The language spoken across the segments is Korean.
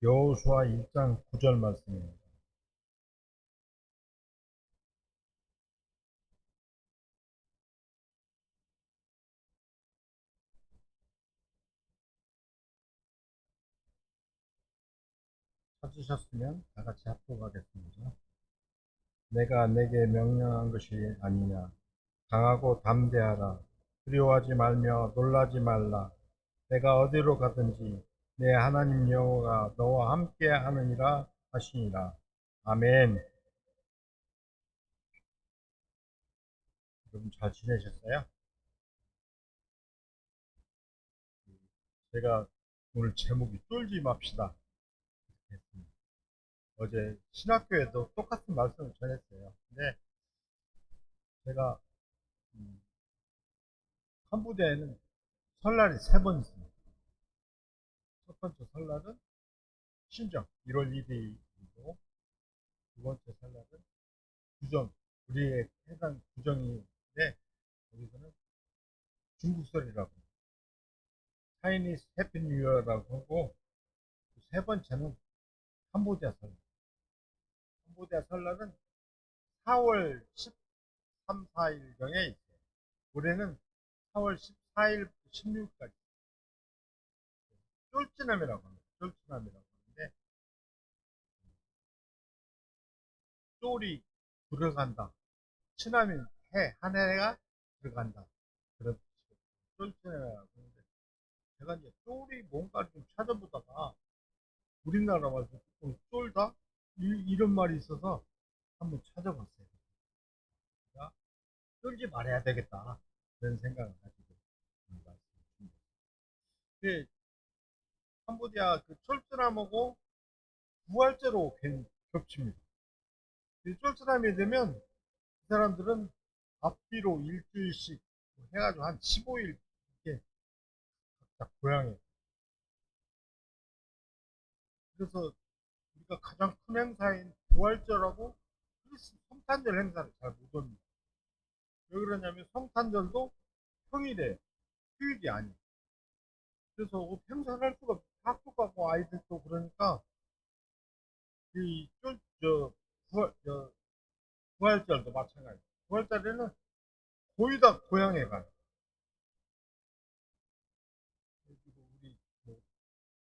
여호수아 1장 9절 말씀입니다. 찾으셨으면 다 같이 합독하겠습니다. 내가 내게 명령한 것이 아니냐. 강하고 담대하라. 두려워하지 말며 놀라지 말라. 내가 어디로 가든지 내 하나님 여호와가 너와 함께 하느니라 하시니라. 아멘. 여러분 잘 지내셨어요? 제가 오늘 제목이 쫄지 맙시다 했습니다. 어제 신학교에도 똑같은 말씀을 전했어요. 근데 제가 캄보디아에는 설날이 세 번 있습니다. 첫 번째 설날은 신정 1월 1일이고 두 번째 설날은 구정 우리의 해당 구정인데 거기서는 중국설이라고 차이니스 해피 뉴 이어라고 하고 세 번째는 캄보디아 설날. 캄보디아 설날은 4월 13, 14일경에 있어요. 올해는 4월 14일부터 16일까지 쫄찌남이라고 합니다. 쫄찌남이라고 하는데 쫄이 들어간다. 치남이 한 해가 들어간다. 그런 쫄찌남이라고 하는데 제가 이제 쫄이 뭔가를 좀 찾아보다가 우리나라 말로 쫄다 이런 말이 있어서 한번 찾아봤어요. 제가 쫄지 말아야 되겠다 그런 생각을 가지고 말씀드립니다. 그 캄보디아 그 쫄찌남하고 부활제로 겹칩니다. 이 쫄찌남이 되면 그 사람들은 앞뒤로 일주일씩 해가지고 한 15일 이렇게 각자 고향에 그래서 우리가 가장 큰 행사인 부활절하고 성탄절 행사를 잘 못합니다. 왜 그러냐면 성탄절도 평일에 휴일이 아니에요. 그래서 행사를 할 수가 없어요. 학교 가고 아이들도 그러니까 이 부활절도 마찬가지. 부활절에는 거의 다 고향에 가요. 그리고 우리 뭐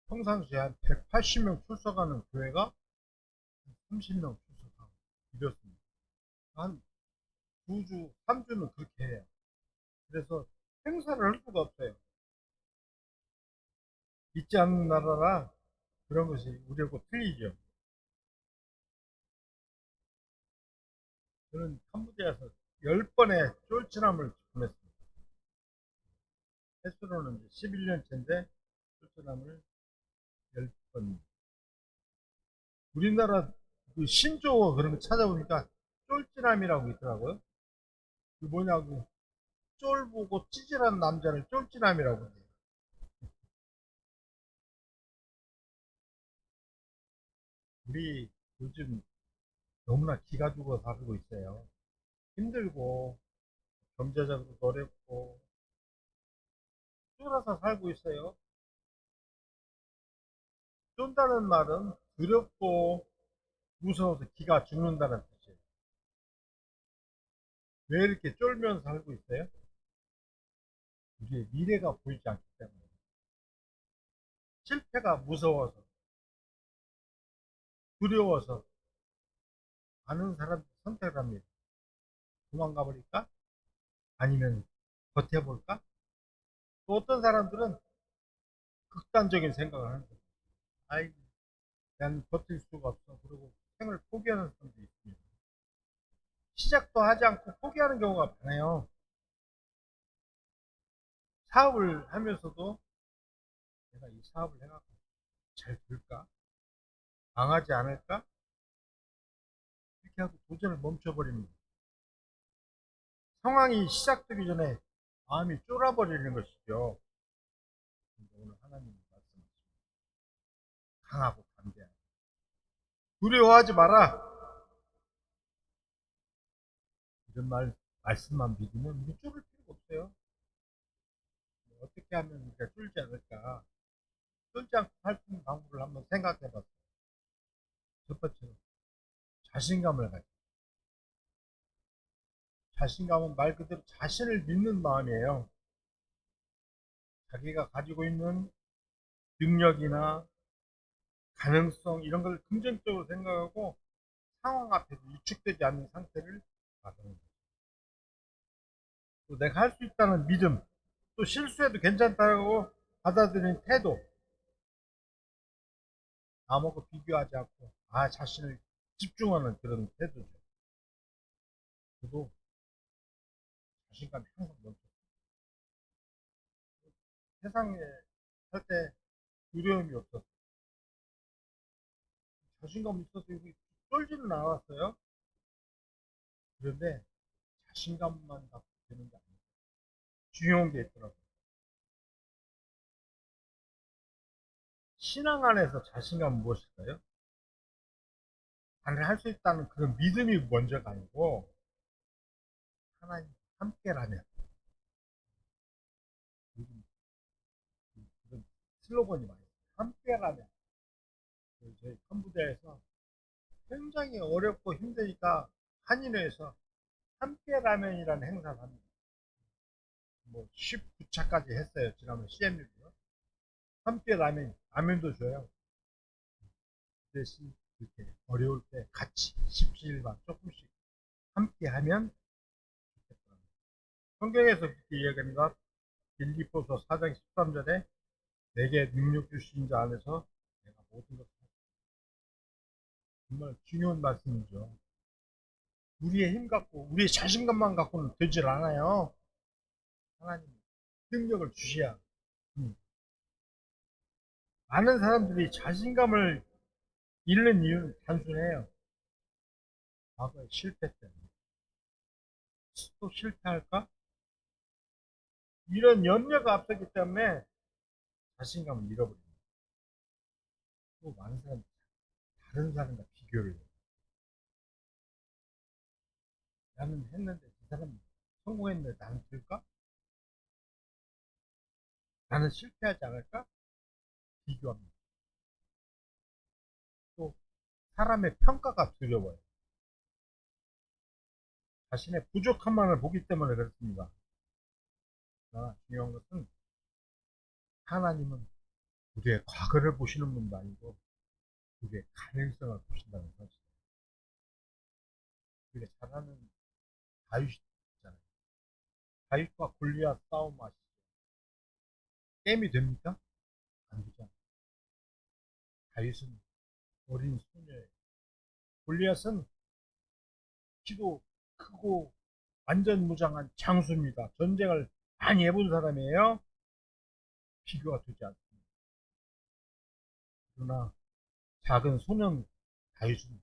평상시에 한 180명 출석하는 교회가 30명 출석하고 이렇습니다. 한 2주, 3주는 그렇게 해요. 그래서 행사를 할 수가 없어요. 믿지 않는 나라라 그런 것이 우리하고 틀리죠. 저는 캄보디아에서 10번의 쫄치남을 보냈습니다. 횟수로는 11년째인데 쫄치남을 10번. 우리나라 그 신조어 그런 거 찾아보니까 쫄찌남이라고 있더라고요. 그 뭐냐고 쫄 보고 찌질한 남자를 쫄찌남이라고 해요. 우리 요즘 너무나 기가 죽어 살고 있어요. 힘들고 경제적으로 어렵고 쫄아서 살고 있어요. 쫀다는 말은 두렵고 무서워서 기가 죽는다는 뜻이에요. 왜 이렇게 쫄면서 살고 있어요? 우리의 미래가 보이지 않기 때문에. 실패가 무서워서, 두려워서 많은 사람들이 선택을 합니다. 도망가 버릴까? 아니면 버텨볼까? 또 어떤 사람들은 극단적인 생각을 하는 거예요. 아이, 난 버틸 수가 없어. 그리고 생을 포기하는 사람도 있습니다. 시작도 하지 않고 포기하는 경우가 많아요. 사업을 하면서도 내가 이 사업을 해갖고 잘 될까? 망하지 않을까? 이렇게 하고 도전을 멈춰버립니다. 상황이 시작되기 전에 마음이 쫄아버리는 것이죠. 오늘 하나님이 말씀하십니다. 강하고 담대하라. 두려워하지 마라. 이런 말씀만 믿으면 우리 쫄을 필요가 없어요. 어떻게 하면 우리가 쫄지 않을까? 떨지 않고 할 수 있는 방법을 한번 생각해 봤어요. 첫 번째로 자신감을 가져. 자신감은 말 그대로 자신을 믿는 마음이에요. 자기가 가지고 있는 능력이나 가능성 이런 걸 긍정적으로 생각하고 상황 앞에서 위축되지 않는 상태를 가져는 거죠. 또 내가 할 수 있다는 믿음, 또 실수해도 괜찮다고 받아들이는 태도, 남하고 비교하지 않고 자신을 집중하는 그런 태도죠. 저도 자신감이 항상 넘쳐. 세상에 살 때 두려움이 없었어요. 자신감이 있어서 여기 쫄지는 않았어요. 그런데 자신감만 갖고 되는 게 아니에요. 중요한 게 있더라고요. 신앙 안에서 자신감은 무엇일까요? 나는 할 수 있다는 그런 믿음이 먼저가 아니고 하나님 함께라면 요즘 그런 슬로건이 많아요. 함께라면 저희 컴부대에서 굉장히 어렵고 힘드니까 한인회에서 함께라면이라는 행사를 합니다. 뭐 19차까지 했어요. 지난번 CMU로요. 함께라면 라면도 줘요. 그 대신 이렇게 어려울 때 같이 17일간 조금씩 함께하면 좋겠다. 성경에서 그렇게 이야기합니다. 빌립보서 4장 13절에 내게 능력 주신 자 안에서 내가 모든 것을 정말 중요한 말씀이죠. 우리의 힘 갖고 우리의 자신감만 갖고는 되질 않아요. 하나님 능력을 주셔야. 많은 사람들이 자신감을 잃는 이유는 단순해요. 과거의 실패 때문에. 또 실패할까? 이런 염려가 앞서기 때문에 자신감을 잃어버립니다. 또 많은 사람들이 다른 사람과 비교를 해요. 나는 했는데 그 사람 성공했는데 나는 될까? 나는 실패하지 않을까? 비교합니다. 또 사람의 평가가 두려워요. 자신의 부족함만을 보기 때문에 그렇습니다. 그러나 중요한 것은 하나님은 우리의 과거를 보시는 분도 아니고 우리의 가능성을 보신다는 사실. 우리가 잘 아는 다윗 있잖아요. 다윗과 골리앗 싸움 아시죠? 게임이 됩니까? 안 되죠. 다윗은 어린 소녀예요. 골리앗은 키도 크고 완전 무장한 장수입니다. 전쟁을 많이 해본 사람이에요. 비교가 되지 않습니다. 그러나 작은 소년 다윗은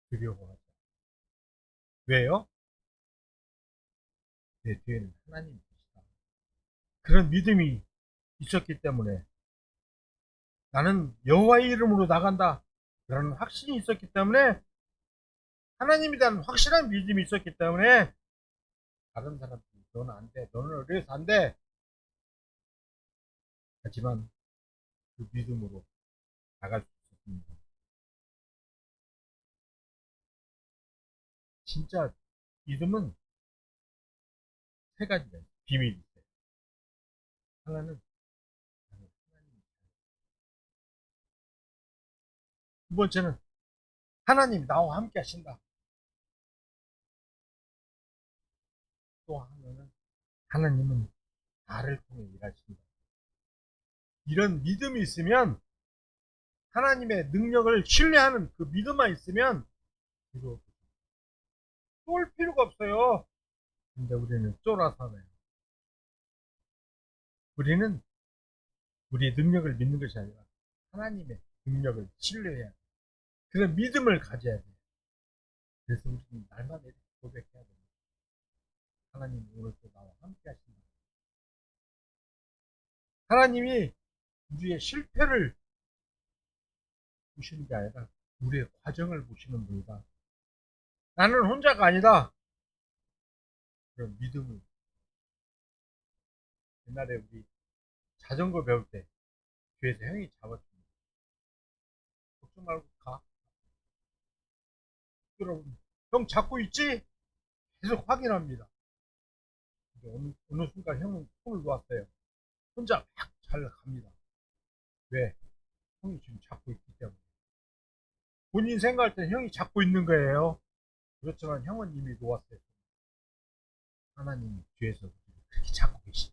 두려워하죠. 왜요? 내 뒤에는 하나님이 계시다. 그런 믿음이 있었기 때문에 나는 여호와의 이름으로 나간다. 그런 확신이 있었기 때문에 하나님에 대한 확실한 믿음이 있었기 때문에 다른 사람들이 너는 안 돼. 너는 어려서 안 돼. 하지만 그 믿음으로 나갈 수 있었습니다. 진짜 믿음은 세 가지가 있어요. 비밀이 있어요. 하나는 하나님. 두 번째는 하나님 나와 함께 하신다. 또 하나는 하나님은 나를 통해 일하신다. 이런 믿음이 있으면 하나님의 능력을 신뢰하는 그 믿음만 있으면 쏠 필요가 없어요. 근데 우리는 쫄아서 해요. 우리는 우리의 능력을 믿는 것이 아니라 하나님의 능력을 신뢰해야 돼. 그런 믿음을 가져야 돼. 그래서 우리는 날마다 이렇게 고백해야 됩니다. 하나님 오늘 또 나와 함께 하신다. 하나님이 우리의 실패를 보시는 게 아니라 우리의 과정을 보시는 분이다. 나는 혼자가 아니다. 그런 믿음을 옛날에 우리 자전거 배울 때 뒤에서 형이 잡아줍니다. 걱정 말고 가. 여러분, 형 잡고 있지? 계속 확인합니다. 근데 어느 순간 형은 손을 놓았어요. 혼자 막 잘 갑니다. 왜? 형이 지금 잡고 있기 때문에. 본인 생각할 때 형이 잡고 있는 거예요. 그렇지만 형은 이미 놓았어요. 하나님이 뒤에서 그렇게 잡고 계시죠.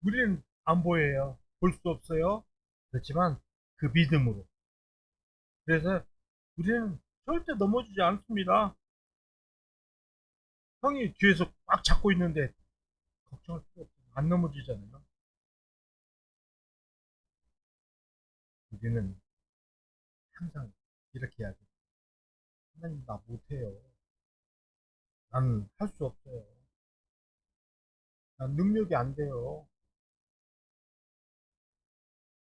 우리는 안 보여요. 볼 수 없어요. 그렇지만 그 믿음으로. 그래서 우리는 절대 넘어지지 않습니다. 형이 뒤에서 꽉 잡고 있는데 걱정할 필요 없어요. 안 넘어지잖아요. 우리는 항상 이렇게 해야 돼. 하나님 나 못해요. 나는 할 수 없어요. 난 능력이 안 돼요.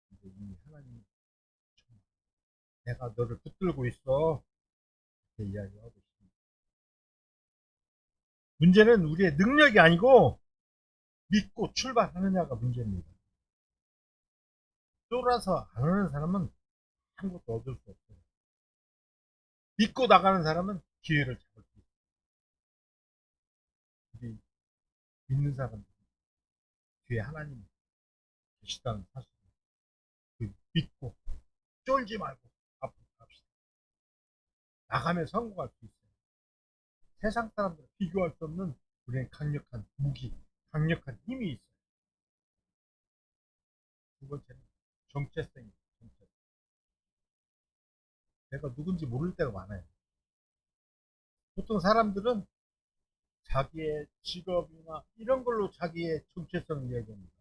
근데 이 하나님 내가 너를 붙들고 있어. 이렇게 이야기하고 있습니다. 문제는 우리의 능력이 아니고 믿고 출발하느냐가 문제입니다. 쫄아서 안 하는 사람은 아무것도 얻을 수 없어요. 믿고 나가는 사람은 기회를 잡을 수 있어요. 우리 믿는 사람 뒤에 하나님이 계시다는 사실 믿고 쫄지 말고 앞으로 갑시다. 나가면 성공할 수 있어요. 세상 사람들 비교할 수 없는 우리의 강력한 무기, 강력한 힘이 있어요. 두 번째는 정체성입니다. 정체성. 내가 누군지 모를 때가 많아요. 보통 사람들은 자기의 직업이나 이런 걸로 자기의 정체성을 얘기합니다.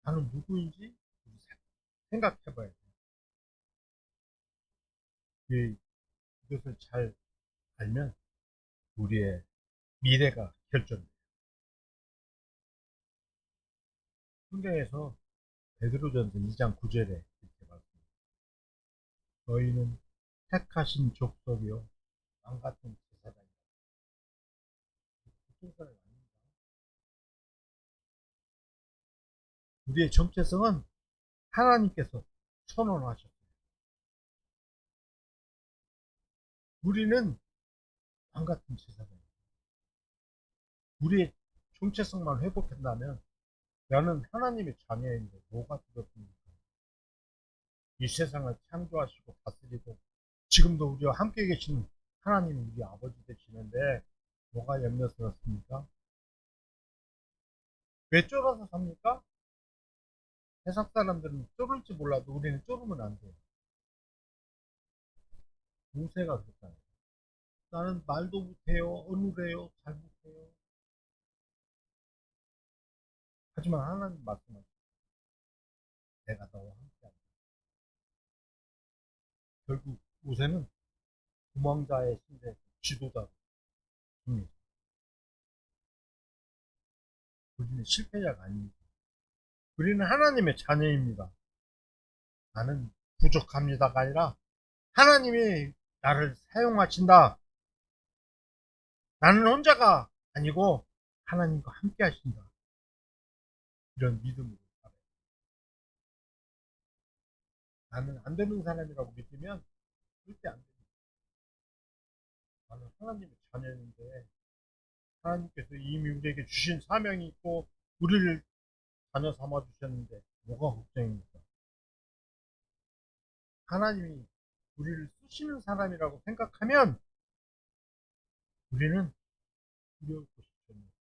나는 누구인지 생각해봐야 돼요. 이것을 잘 알면 우리의 미래가 결정돼요. 성경에서 베드로전서 2장 9절에 이렇게 말합니다. 너희는 택하신 족속이요 왕 같은 제사장이다. 보통 사람이 아닙니다. 우리의 정체성은 하나님께서 선언하셨어요. 우리는 왕 같은 제사장이다. 우리의 정체성만 회복한다면 나는 하나님의 자녀인데 뭐가 두렵습니까? 이 세상을 창조하시고 다스리고 지금도 우리와 함께 계신 하나님이 우리 아버지 되시는데 뭐가 염려스럽습니까? 왜 쫄아서 삽니까? 세상 사람들은 쫄을지 몰라도 우리는 쫄으면 안 돼요. 모세가 그랬잖아요. 나는 말도 못해요. 어눌해요. 잘 못해요. 하지만 하나님 말씀하시죠. 내가 너와 함께한다. 결국 모세는 도망자의 신세 지도자입니다. 우리는 실패자가 아닙니다. 우리는 하나님의 자녀입니다. 나는 부족합니다가 아니라 하나님이 나를 사용하신다. 나는 혼자가 아니고 하나님과 함께 하신다. 이런 믿음으로 살아요. 나는 안 되는 사람이라고 믿으면 절대 안 됩니다. 나는 하나님의 자녀인데 하나님께서 이미 우리에게 주신 사명이 있고 우리를 자녀 삼아 주셨는데 뭐가 걱정입니까? 하나님이 우리를 쓰시는 사람이라고 생각하면 우리는 두려울 것이 없습니다.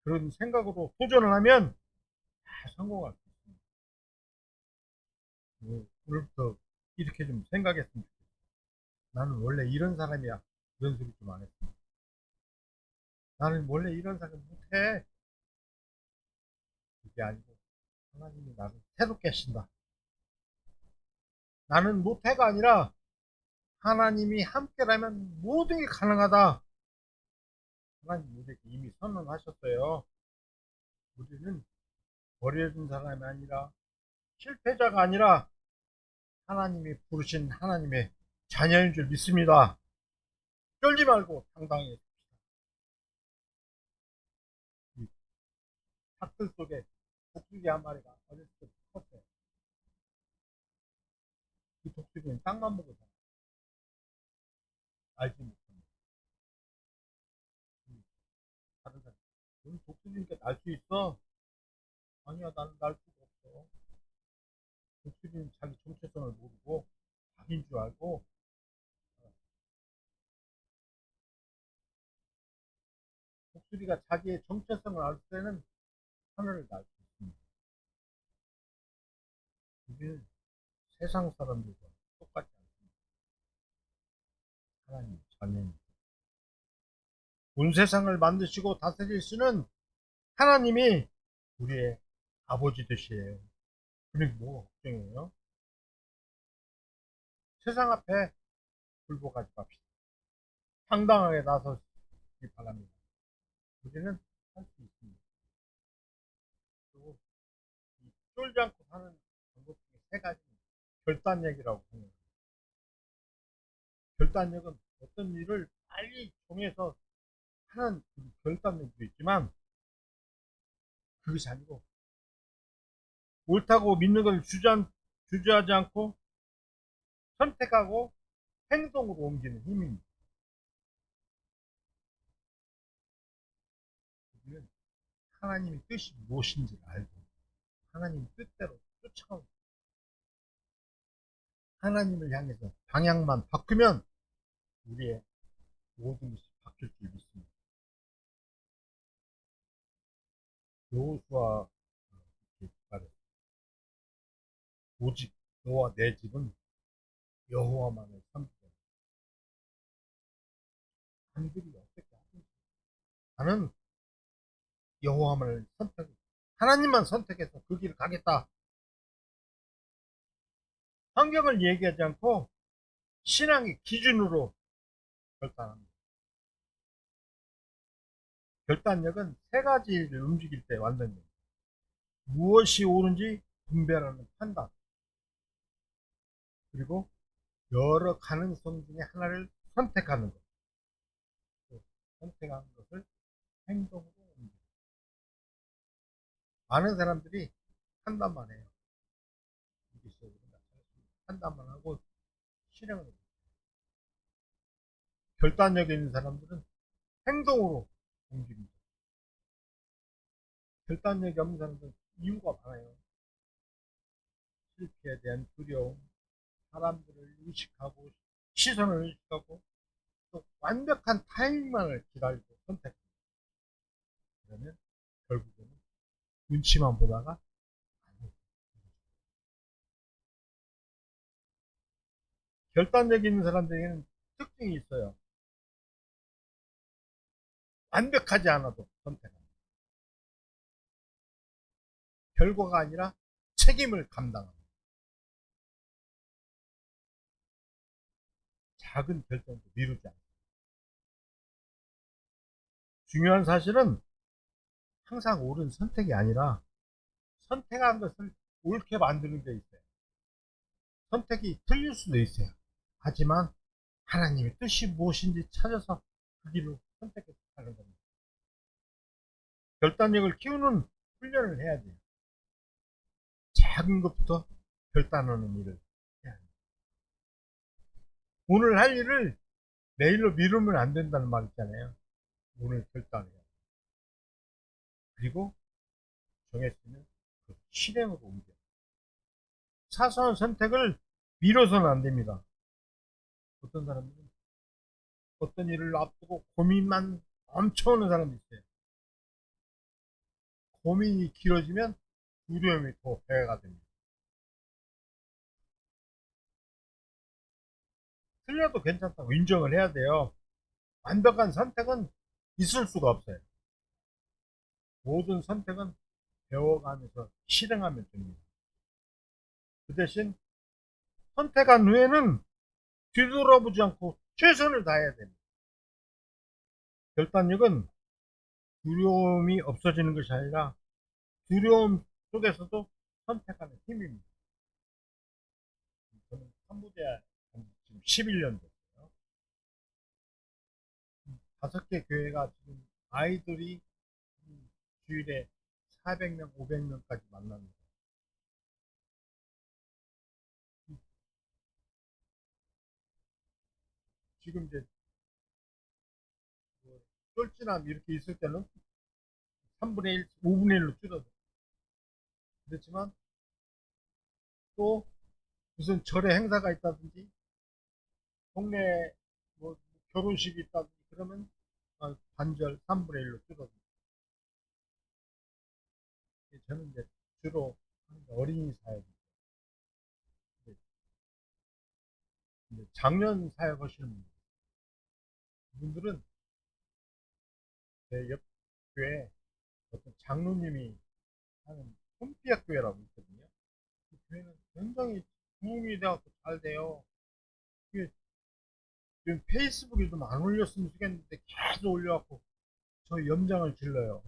그런 생각으로 도전을 하면 다 성공할 수 있습니다. 오늘부터 이렇게 좀 생각했으면 좋겠어요. 나는 원래 이런 사람이야. 이런 소리 좀 안 했습니다. 나는 원래 이런 사람 못해. 그게 아니고 하나님이 나를 새롭게 하신다. 나는 못해가 아니라 하나님이 함께라면 모든 게 가능하다. 하나님 우리에게 이미 선언하셨어요. 우리는 버려진 사람이 아니라 실패자가 아니라 하나님이 부르신 하나님의 자녀인 줄 믿습니다. 쫄지 말고 당당히 닭들 속에 독수리 한 마리가 어렸을 때 컸어요. 그 독수리는 땅만 보고 살아. 알지 못합니다. 다른 사람. 넌 독수리니까 날 수 있어? 아니야, 나는 날 수가 없어. 독수리는 자기 정체성을 모르고 자기인 줄 알고 독수리가 자기의 정체성을 알 때는 하늘을 날 수 있습니다. 우리는 세상 사람들과 똑같지 않습니다. 하나님 자녀입니다. 온 세상을 만드시고 다스리시는 하나님이 우리의 아버지 되시에요. 그러니 뭐가 걱정이에요? 세상 앞에 굴복하지 맙시다. 당당하게 나서시기 바랍니다. 우리는 할 수 있습니다. 그리고 이 쫄지 않고 사는 방법 중에 세 가지 결단력이라고 합니다. 결단력은 어떤 일을 빨리 정해서 하는 결단력도 있지만 그것이 아니고 옳다고 믿는 걸 주저하지 않고 선택하고 행동으로 옮기는 힘입니다. 우리는 하나님의 뜻이 무엇인지를 알고 하나님 뜻대로 쫓아가고 하나님을 향해서 방향만 바꾸면 우리의 모든 것이 바뀔 줄 믿습니다. 여호수아 이렇게 말해 오직 너와 내 집은 여호와만을 섬기라. 남들이 어떻게 하든지 나는 여호와만을 선택 하나님만 선택해서 그 길을 가겠다. 환경을 얘기하지 않고 신앙의 기준으로 결단합니다. 결단력은 세 가지를 움직일 때 완성됩니다. 무엇이 옳은지 분별하는 판단, 그리고 여러 가능성 중에 하나를 선택하는 것, 또 선택한 것을 행동으로 옮깁니다. 많은 사람들이 판단만 해요. 이게 있어요. 판단만 하고 실행을 해요. 결단력 있는 사람들은 행동으로 옮깁니다. 결단력이 없는 사람들은 이유가 많아요. 실패에 대한 두려움, 사람들을 의식하고 시선을 의식하고 또 완벽한 타이밍만을 기다리고 선택. 그러면 결국에는 눈치만 보다가 결단력 있는 사람들에게는 특징이 있어요. 완벽하지 않아도 선택합니다. 결과가 아니라 책임을 감당합니다. 작은 결정도 미루지 않습니다. 중요한 사실은 항상 옳은 선택이 아니라 선택한 것을 옳게 만드는 데 있어요. 선택이 틀릴 수도 있어요. 하지만 하나님의 뜻이 무엇인지 찾아서 그 길로 선택해서 가는 겁니다. 결단력을 키우는 훈련을 해야 돼요. 작은 것부터 결단하는 일을 해야 돼요. 오늘 할 일을 내일로 미루면 안 된다는 말 있잖아요. 오늘 결단해요. 그리고 정했으면 그 실행으로 옮겨요. 사소한 선택을 미뤄서는 안 됩니다. 어떤 사람들은 어떤 일을 앞두고 고민만 엄청 하는 사람이 있어요. 고민이 길어지면 두려움이 더 배가 됩니다. 틀려도 괜찮다고 인정을 해야 돼요. 완벽한 선택은 있을 수가 없어요. 모든 선택은 배워가면서 실행하면 됩니다. 그 대신 선택한 후에는 뒤돌아보지 않고 최선을 다해야 됩니다. 결단력은 두려움이 없어지는 것이 아니라 두려움 속에서도 선택하는 힘입니다. 저는 캄보디아 지금 11년 됐어요. 5개 교회가 지금 아이들이 주일에 400명, 500명까지 만납니다. 지금 이제 뭐 쫄지나 이렇게 있을 때는 3분의 1, 5분의 1로 줄어들어. 그렇지만 또 무슨 절에 행사가 있다든지 동네 뭐 결혼식이 있다든지 그러면 반절 3분의 1로 줄어들어. 저는 이제 주로 어린이 사역, 이제 장년 사역 하시는 분들은 제 옆 교회 어떤 장로님이 하는 홈피아 교회라고 있거든요. 그 교회는 굉장히 부흥이 돼갖고 잘 돼요. 이게 지금 페이스북에 좀 안 올렸으면 좋겠는데 계속 올려갖고 저 염장을 질러요.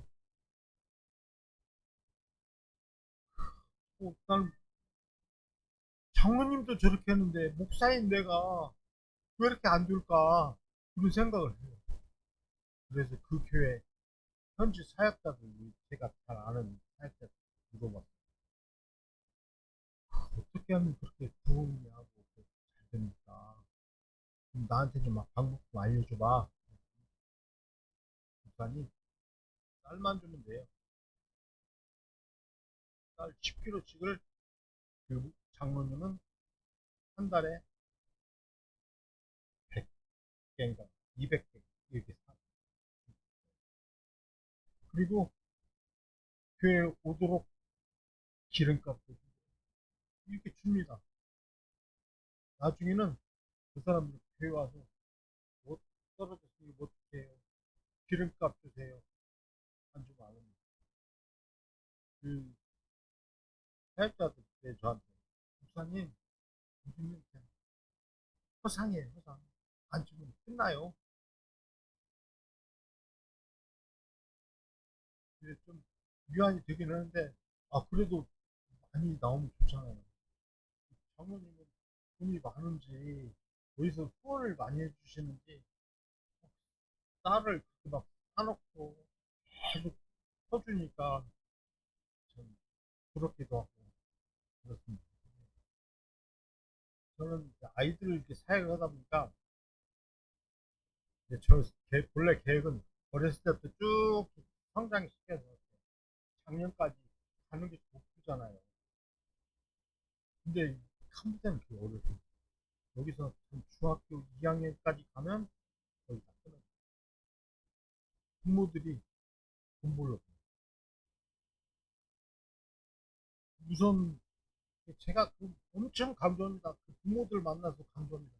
난 장로님도 저렇게 했는데 목사인 내가 왜 이렇게 안 될까 그런 생각을 해요. 그래서 그 교회 현지 사역자들 제가 잘 아는 사역자 물어봤어요. 어떻게 하면 그렇게 부흥이 하고 잘 됩니까? 그럼 나한테 좀 막 방법 좀 알려줘봐. 목사님 쌀만 주면 돼요. 쌀 10kg씩을 그 장로님은 한 달에 100개인가 200개 이렇게 사. 그리고 교회 오도록 기름값도 주고 이렇게 줍니다. 나중에는 그 사람들이 교회 와서 못 떨어졌으니 못 해요. 기름값 주세요. 안 주면 안 합니다. 그 사역자들 때 저한테 목사님 요즘은 그냥 허상이에요 허상. 안 주면 끝나요. 그래서 좀 위안이 되긴 하는데 그래도 많이 나오면 좋잖아요. 장모님은 돈이 많은지 어디서 후원을 많이 해주시는지 쌀을 그렇게 막 사놓고 계속 써주니까 참 부럽기도 하고 그렇습니다. 저는 이제 아이들을 이렇게 사역을 하다 보니까 이제 본래 계획은 어렸을 때부터 쭉 성장시켜서 작년까지 가는 게 목표잖아요. 근데 컴퓨터는 그 어려서 여기서 중학교 2학년까지 가면 거의 다 끊어요. 부모들이 돈 벌러 우선 제가 엄청 강조합니다. 그 부모들 만나서 강조합니다.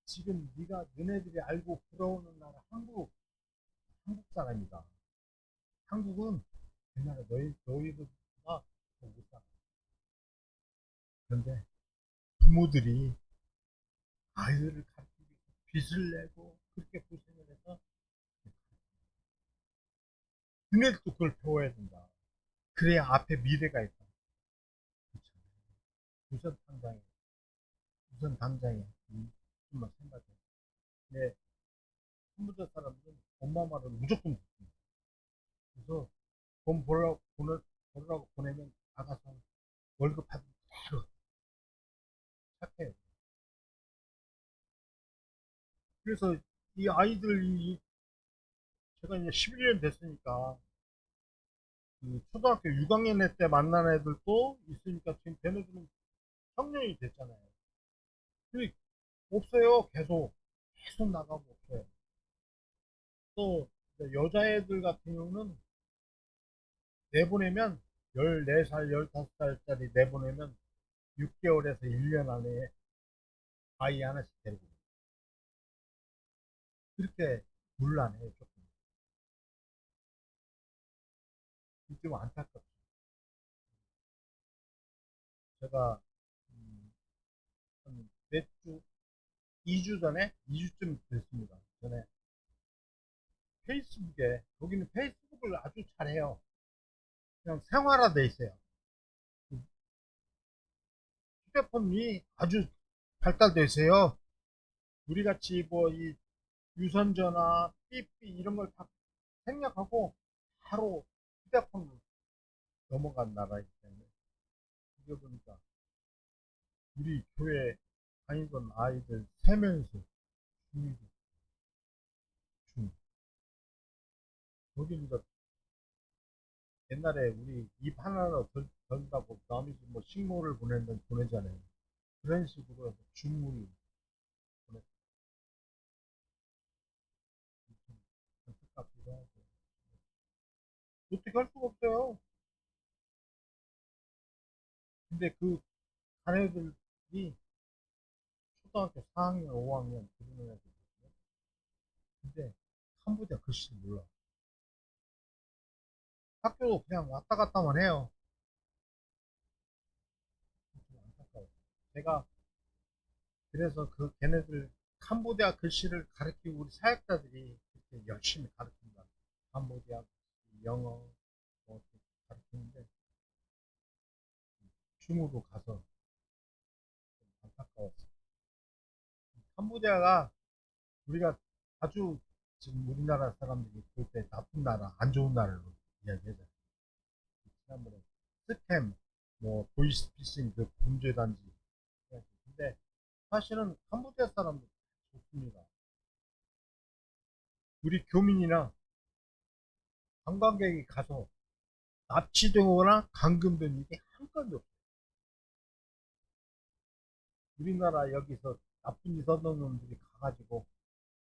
지금 네가 너네들이 알고 부러워하는 나라 한국 사람이다. 한국은 옛날에 너희들보다 더 못 살아. 그런데 부모들이 아이들을 가르치기 위해서 빚을 내고 그렇게 고생을 해서 너네들도 그걸 배워야 된다. 그래야 앞에 미래가 있다. 그렇죠. 우선 당장에 우선 당장에 좀만 생각해. 근데 컴퓨터 사람들은 엄마 말을 무조건 듣습니다. 그래서 돈 벌라고 보내면 나가서 월급 받으면 바로 착해요. 그래서 이 아이들이 제가 이제 11년 됐으니까 그 초등학교 6학년 때 만난 애들도 있으니까 지금 걔네들은 청년이 됐잖아요. 근데 없어요. 계속 나가고 없어요. 또 여자애들 같은 경우는 내보내면 14살, 15살짜리 내보내면 6개월에서 1년 안에 아이 하나씩 데리고 그렇게 곤란해요. 조금. 좀 안타깝죠. 제가 몇 주, 2주 전에, 2주쯤 됐습니다. 전에 페이스북에, 거기는 페이스북을 아주 잘해요. 그냥 생활화돼 있어요. 휴대폰이 아주 발달돼 있어요. 우리 같이 뭐 이 유선전화, 삐삐 이런 걸 다 생략하고 바로 휴대폰으로 넘어간 나라이기 때문에 이게 보니까 우리 교회 다니던 아이들 3명이서 중이고 중. 거기니까 옛날에 우리 입 하나로 던다고 남이 뭐 식모를 보내는 보내잖아요. 그런 식으로 해서 중물이 보냈. 좀 안타깝기도 하고 어떻게 할 수가 없어요. 근데 그 자녀들이 초등학교 4학년, 5학년 그런 애들이거든요. 근데 캄보디아 글씨를 몰라. 학교도 그냥 왔다 갔다만 해요. 좀 안타까워. 제가 그래서 그 걔네들 캄보디아 글씨를 가르치고 우리 사역자들이 그렇게 열심히 가르칩니다. 캄보디아 글씨, 영어 뭐 이렇게 가르치는데 중으로 가서 좀 안타까웠어요. 캄보디아가 우리가 아주 지금 우리나라 사람들이 볼 때 나쁜 나라, 안 좋은 나라로 이야기하잖아요. 지난번에 스팸, 뭐 보이스피싱 그 범죄 단지. 근데 사실은 캄보디아 사람들 좋습니다. 우리 교민이나 관광객이 가서 납치되거나 감금된 일이 한 건도 없어요. 우리나라 여기서 나쁜 짓 하는 놈들이 가가지고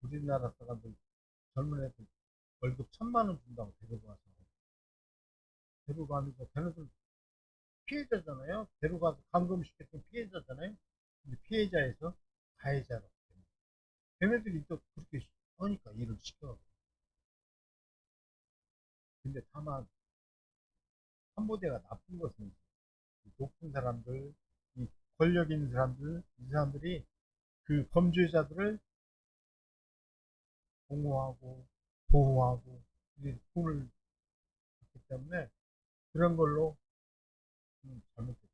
우리나라 사람들 젊은 애들 월급 1,000만 원 준다고 데려가서 데려가면서 걔네들 피해자잖아요. 데려가서 감금시켰던 피해자잖아요. 근데 피해자에서 가해자로 걔네들이 또 그렇게 하니까 일을 시켜. 근데 다만 캄보디아가 나쁜 것은 높은 사람들, 이 권력 있는 사람들, 이 사람들이 그 범죄자들을 보호하고 보호하고 이제 돈을 받기 때문에 그런 걸로 잘못됐죠.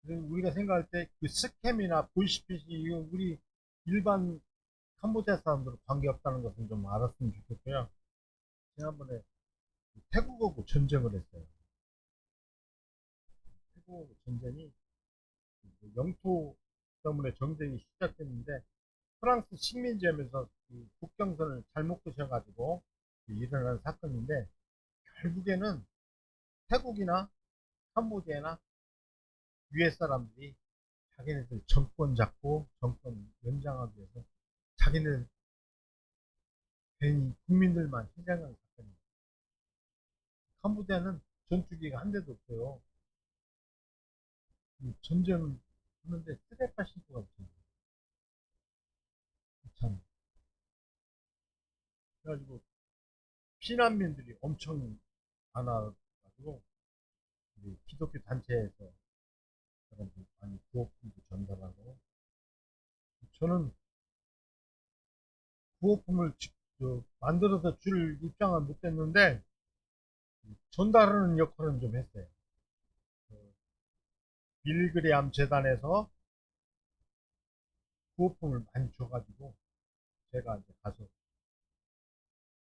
그래서 우리가 생각할 때 그 스캠이나 보이스피싱 이거 우리 일반 캄보디아 사람들은 관계없다는 것은 좀 알았으면 좋겠고요. 지난번에 태국하고 전쟁을 했어요. 태국하고 전쟁이 영토 때문에 전쟁이 시작됐는데 프랑스 식민지하면서 그 국경선을 잘못 끄셔가지고 일어난 사건인데 결국에는 태국이나 캄보디아나 위에 사람들이 자기네들 정권 잡고 정권 연장하기 위해서 자기네 괜히 국민들만 희생하는 사건입니다. 캄보디아는 전투기가 한 대도 없어요. 전쟁을 하는데 쓰레빠 신고가 없어요. 참. 그래가지고 피난민들이 엄청 많아가지고 우리 기독교 단체에서 사람들 많이 구호품도 전달하고 저는 구호품을 만들어서 줄 입장은 못 했는데 전달하는 역할은 좀 했어요. 그 빌그레암 재단에서 구호품을 많이 줘가지고 제가 이제 가서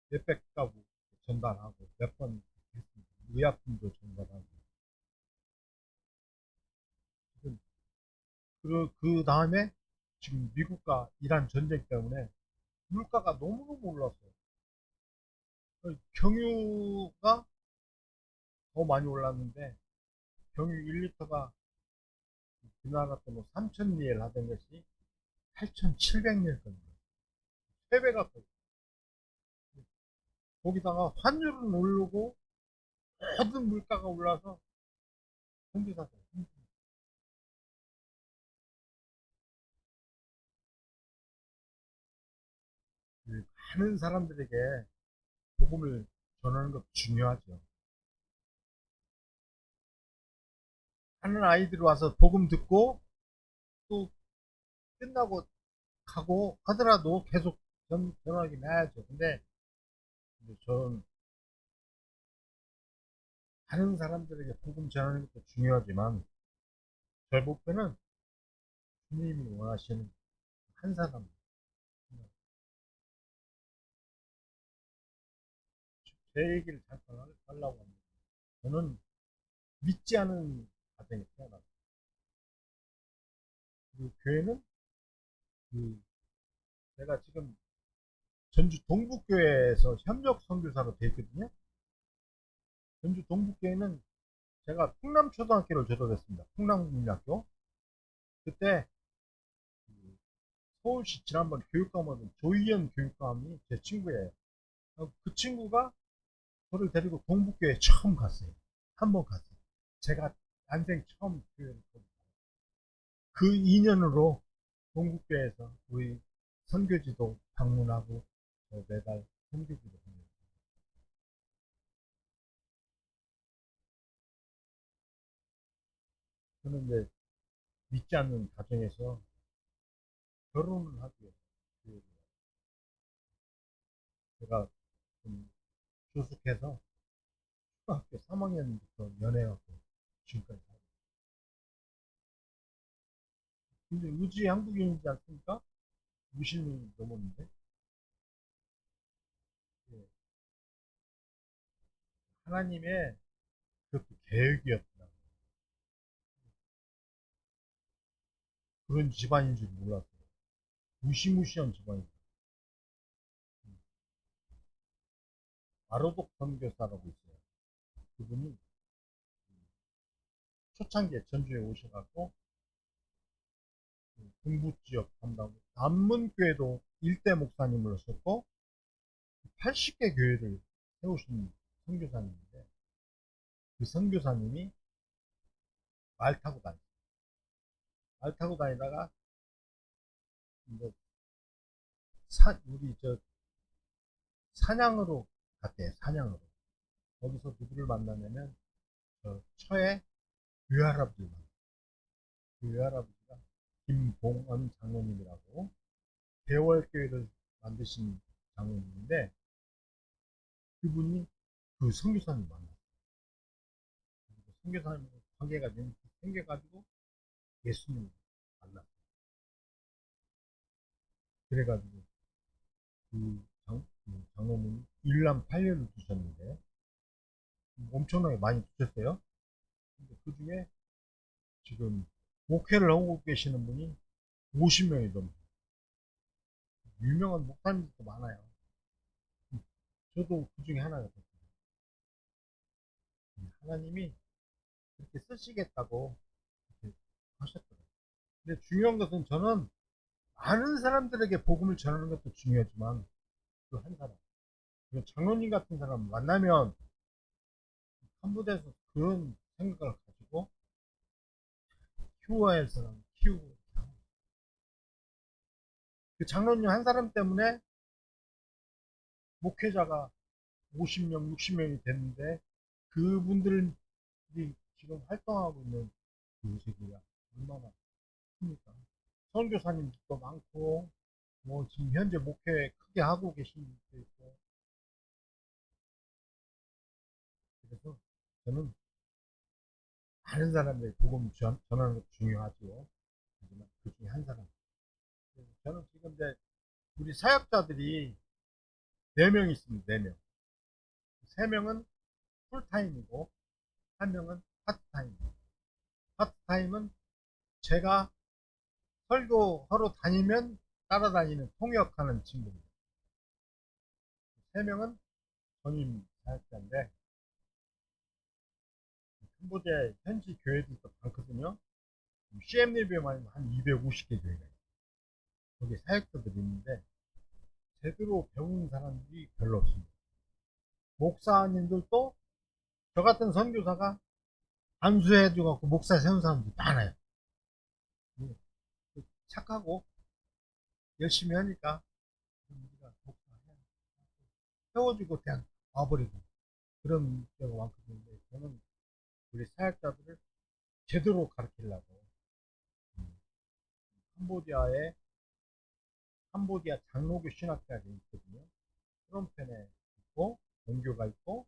몇백 가구 전달하고 몇 번 했습니다. 의약품도 전달하고 그 다음에 지금 미국과 이란 전쟁 때문에 물가가 너무너무 올랐어요. 경유가 더 많이 올랐는데 경유 1리터가 그 나라 돈으로 3,000리엘 하던 것이 8,700리엘 겁니다. 3배가 커요. 거기다가 환율은 오르고 모든 물가가 올라서 현지사들 많은 사람들에게 복음을 전하는 것도 중요하죠. 하는 아이들이 와서 복음 듣고 또 끝나고 가고 하더라도 계속 전하긴 해야죠. 근데 저는 다른 사람들에게 복음 전하는 것도 중요하지만 제 목표는 주님이 원하시는 한 사람 제 얘기를 잠깐 하려고 합니다. 저는 믿지 않은 가정에 태어났어요. 그리고 교회는 그 제가 지금 전주 동북교회에서 협력 선교사로 돼 있거든요. 전주 동북교회는 제가 풍남초등학교를 졸업했습니다. 풍남국민학교. 그때 그 서울시 지난번 교육감은 조희연 교육감이 제 친구예요. 그 친구가 저를 데리고 동북교회 처음 갔어요. 한 번 갔어요. 제가 난생 처음 교회를 갔어요. 그 인연으로 동북교회에서 우리 선교지도 방문하고 매달 선교지도 방문해요. 저는 이제 믿지 않는 가정에서 결혼을 하고요. 그 제가 좀 조숙해서 초등학교 3학년부터 연애하고 지금까지 살고. 근데 의지 한국인이지 않습니까? 무신이 넘었는데 예, 하나님의 그것도 계획이었다. 그런 집안인 줄 몰랐어요. 무시무시한 집안이다. 아로독 선교사라고 있어요. 그분이 초창기에 전주에 오셔갖고 동부 지역 담당 남문교회도 일대 목사님을 하셨고 80개 교회를 세우신 선교사님인데 그 선교사님이 말 타고 다녔어요. 말 타고 다니다가 이제 우리 저 산양으로 갔대요. 산양으로. 거기서 누구를 만나냐면 저 처에 외할아버지를 만나요. 그 외할아버지가 김봉언 장로님이라고 대월교회를 만드신 장로님인데 그분이 그 선교사님 만났어요. 선교사님 관계가 생겨가지고 예수님을 만났어요. 그래가지고 그 장로님이 일남 8년을 두셨는데 엄청나게 많이 두셨어요. 근데 그 중에 지금 목회를 하고 계시는 분이 50명이 넘어요. 유명한 목사님들도 많아요. 저도 그 중에 하나가 됐어요. 하나님이 그렇게 쓰시겠다고 이렇게 하셨더라고요. 근데 중요한 것은 저는 많은 사람들에게 복음을 전하는 것도 중요하지만 그 한 사람, 장로님 같은 사람 만나면 한 부대에서 그런 생각을 가지고 키워야 할 사람 키우고 그 장로님 한 사람 때문에 목회자가 50명, 60명이 됐는데 그분들이 지금 활동하고 있는 그 세계가 얼마나 큽니까? 선교사님도 많고 뭐 지금 현재 목회 크게 하고 계신 분도 있고 그래서 저는 다른 사람들의 복음 전하는 것도 중요하죠. 하지만 그 중에 한 사람. 저는 지금 이제 우리 사역자들이 4명 있습니다. 4명. 3명은 풀타임이고 1명은 파트타임. 파트타임은 제가 설교하러 다니면 따라다니는 통역하는 친구입니다. 3명은 전임 사역자인데 캄보디아 현지 교회들도 많거든요. CM리뷰만 한 250개 교회가 있어요. 거기 사역자들이 있는데 제대로 배우는 사람들이 별로 없습니다. 목사님들도 저 같은 선교사가 안수해줘갖고 목사 세운 사람들이 많아요. 착하고 열심히 하니까 우리가 세워주고 그냥 와버리고 그런 경우가 많거든요. 저는 우리 사역자들을 제대로 가르치려고 캄보디아에 캄보디아 장로교 신학대학이 있거든요. 프롬펜에 있고 본교가 있고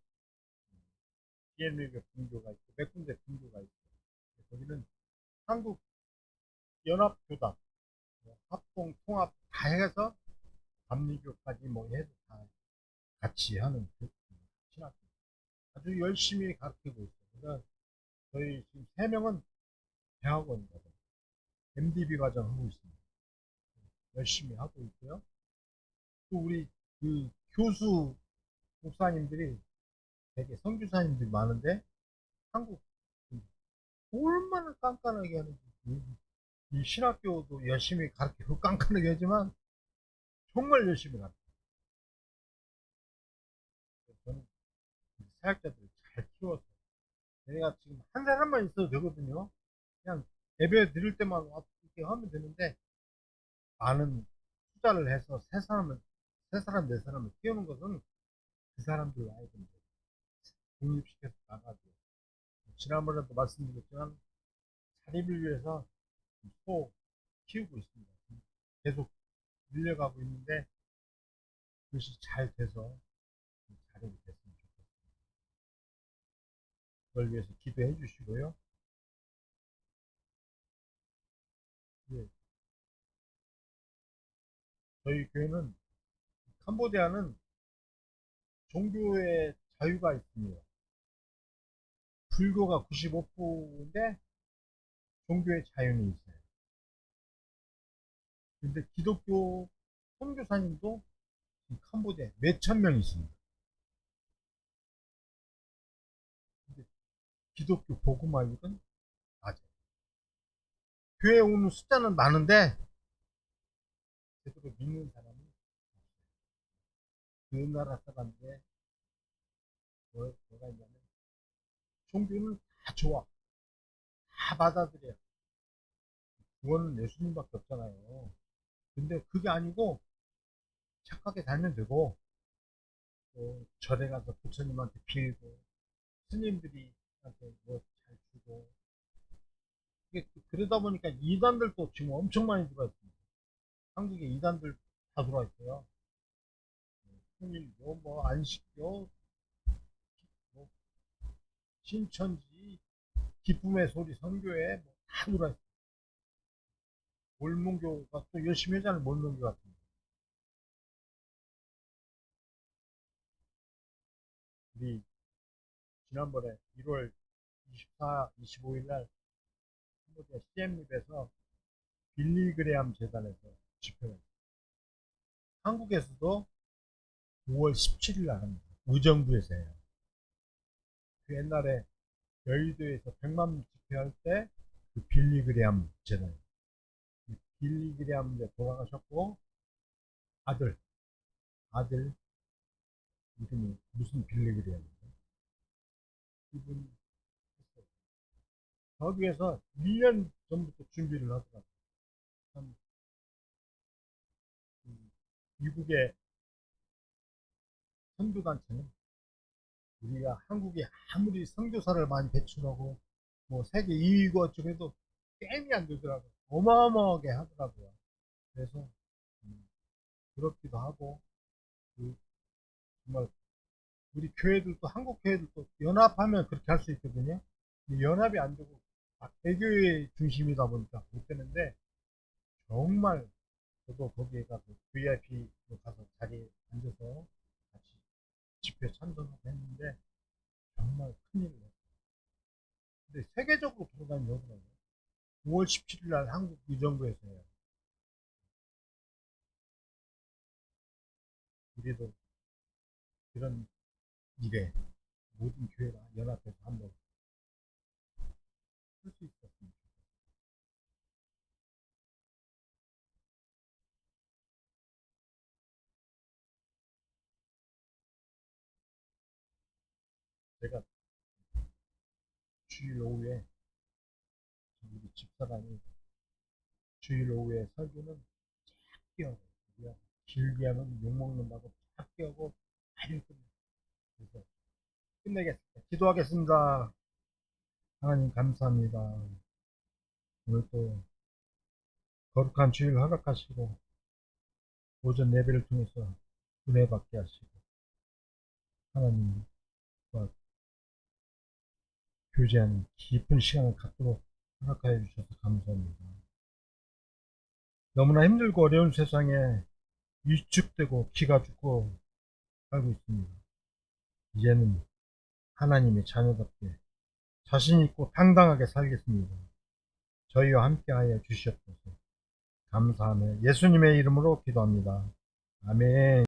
DMU교 분교가 있고 몇 군데 분교가 있고 거기는 한국 연합교단 합동 통합 다 해서 감리교까지 뭐 해서 다 같이 하는 신학교 아주 열심히 가르치고 있어요. 그러니까 저희 지금 3명은 대학원이거든요. MDB 과정 하고 있습니다. 열심히 하고 있고요. 또 우리 그 교수 목사님들이 되게 선교사님들이 많은데 한국 얼마나 깐깐하게 하는지 이 신학교도 열심히 가르치고 깐깐하게 하지만 정말 열심히 가르쳐요. 저는 사역자들을 잘 키워서 내가 지금 한 사람만 있어도 되거든요. 그냥 예배 드릴 때만 와서 이렇게 하면 되는데 많은 투자를 해서 세 사람, 네 사람을 키우는 것은 그 사람들 와야 됩니다. 독립시켜서 나가고 지난번에도 말씀드렸지만 자립을 위해서 또 키우고 있습니다. 계속 늘려가고 있는데 그것이 잘 돼서 자립이 됐으면 좋겠습니다. 그걸 위해서 기도해 주시고요. 예, 저희 교회는 캄보디아는 종교의 자유가 있습니다. 불교가 95%인데 종교의 자유는 있어요. 근데 기독교 선교사님도 캄보디아에 몇천 명 있습니다. 근데 기독교 복음화율은 낮아요. 교회 오는 숫자는 많은데 제대로 믿는 사람이 그 나라 사람들의 뭐가 있냐면 종교는 다 좋아. 다 받아들여. 구원은 예수님밖에 없잖아요. 근데 그게 아니고 착하게 살면 되고 또 절에 가서 부처님한테 빌고 스님들이 한테 뭐 잘 주고 그러다 보니까 이단들도 지금 엄청 많이 들어와 있습니다. 한국에 이단들 다 들어와 있어요. 통일교, 뭐 안식교, 뭐 신천지, 기쁨의 소리 선교회 뭐다 들어와 있어요. 몰몬교가 또 열심히 하잖아요. 몰몬교 같은 거. 우리 지난번에 1월 24, 25일 날 캄보디아 시엠립에서 빌리그레암 재단에서 집회를 했어요. 한국에서도 5월 17일 날 합니다. 의정부에서 해요. 그 옛날에 여의도에서 100만 집회할 때 그 빌리그레암 재단 빌리그레암 이제 돌아가셨고 아들 아들 이름이 무슨 빌리그레암인데 이분 했어요. 거기에서 1년 전부터 준비를 하더라고요. 참, 미국의 선교단체는 우리가 한국에 아무리 선교사를 많이 배출하고 뭐 세계 2위고 어쩌고 해도 게임이 안 되더라고요. 어마어마하게 하더라고요. 그래서 음, 부럽기도 하고 그 정말 우리 교회들도 한국 교회들도 연합하면 그렇게 할 수 있거든요. 연합이 안 되고 대교회 중심이다 보니까 못 되는데 정말 저도 거기에 가서 VIP로 가서 자리에 앉아서 같이 집회 참석하고 했는데 정말 큰일을 했어요. 근데 세계적으로 돌아다니는 거더라고요. 5월 17일 날 한국 의정부에서 해요. 우리도 그런 일에 모든 교회가 연합해서 한번 할 수 있었습니다. 제가 주일 오후에 우리 집사람이 주일 오후에 설교는 짧게 하고 길게 하면 욕먹는다고 짧게 하고 많이 끝내. 그래서 끝내겠습니다. 기도하겠습니다. 하나님 감사합니다. 오늘 또 거룩한 주일 허락하시고 오전 예배를 통해서 은혜 받게 하시고 하나님과 교제하는 깊은 시간을 갖도록 허락하여 주셔서 감사합니다. 너무나 힘들고 어려운 세상에 위축되고 기가 죽고 살고 있습니다. 이제는 하나님의 자녀답게 자신 있고 당당하게 살겠습니다. 저희와 함께하여 주시옵소서. 감사하며 예수님의 이름으로 기도합니다. 아멘.